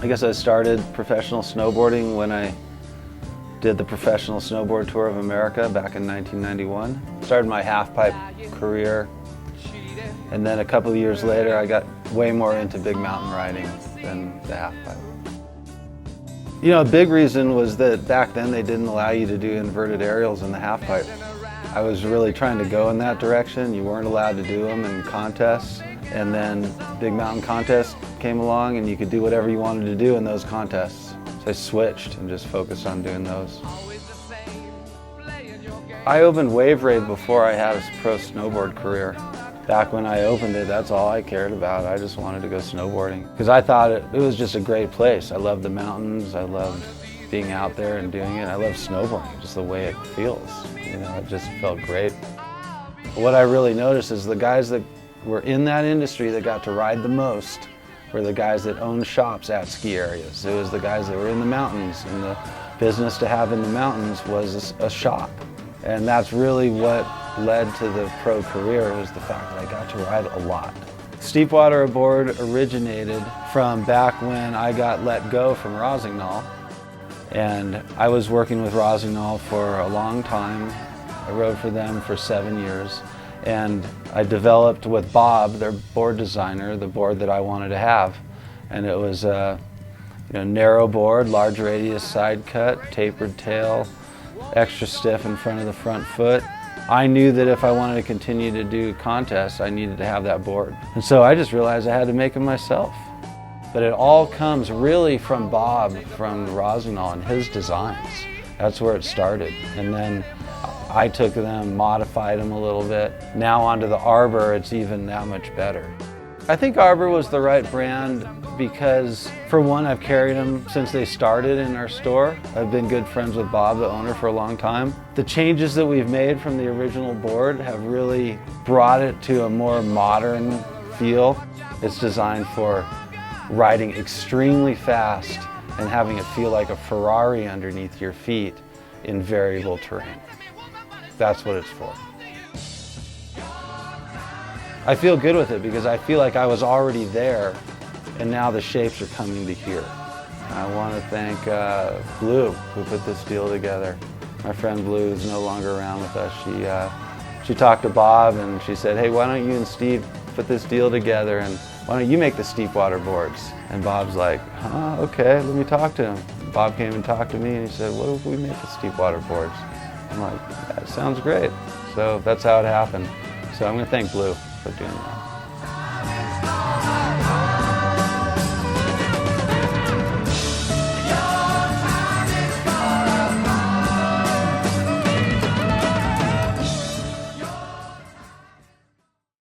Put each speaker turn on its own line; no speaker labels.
I guess I started professional snowboarding when I did the Professional Snowboard Tour of America back in 1991. Started my half-pipe career, and then a couple of years later I got way more into big mountain riding than the half-pipe. You know, a big reason was that back then they didn't allow you to do inverted aerials in the half-pipe. I was really trying to go in that direction. You weren't allowed to do them in contests, and then big mountain contests came along and you could do whatever you wanted to do in those contests. So I switched and just focused on doing those. I opened Wave Rave before I had a pro snowboard career. Back when I opened it, that's all I cared about. I just wanted to go snowboarding because I thought it was just a great place. I loved the mountains. I loved being out there and doing it. I love snowboarding, just the way it feels. You know, it just felt great. What I really noticed is the guys that were in that industry that got to ride the most were the guys that owned shops at ski areas. It was the guys that were in the mountains, and the business to have in the mountains was a shop. And that's really what led to the pro career, was the fact that I got to ride a lot. Steepwater aboard originated from back when I got let go from Rosignol. And I was working with Rosignol for a long time. I rode for them for 7 years. And I developed with Bob, their board designer, the board that I wanted to have. And it was a narrow board, large radius side cut, tapered tail, extra stiff in front of the front foot. I knew that if I wanted to continue to do contests, I needed to have that board. And so I just realized I had to make them myself. But it all comes really from Bob, from Rosignol and his designs. That's where it started. And then I took them, modified them a little bit. Now onto the Arbor, it's even that much better. I think Arbor was the right brand because, for one, I've carried them since they started in our store. I've been good friends with Bob, the owner, for a long time. The changes that we've made from the original board have really brought it to a more modern feel. It's designed for riding extremely fast and having it feel like a Ferrari underneath your feet in variable terrain. That's what it's for. I feel good with it because I feel like I was already there and now the shapes are coming to here. I want to thank Blue, who put this deal together. My friend Blue is no longer around with us. She talked to Bob and she said, hey, why don't you and Steve put this deal together and why don't you make the Steepwater boards? And Bob's like, okay, let me talk to him. Bob came and talked to me and he said, what if we make the Steepwater boards? I'm like, that sounds great. So that's how it happened. So I'm going to thank Blue for doing that.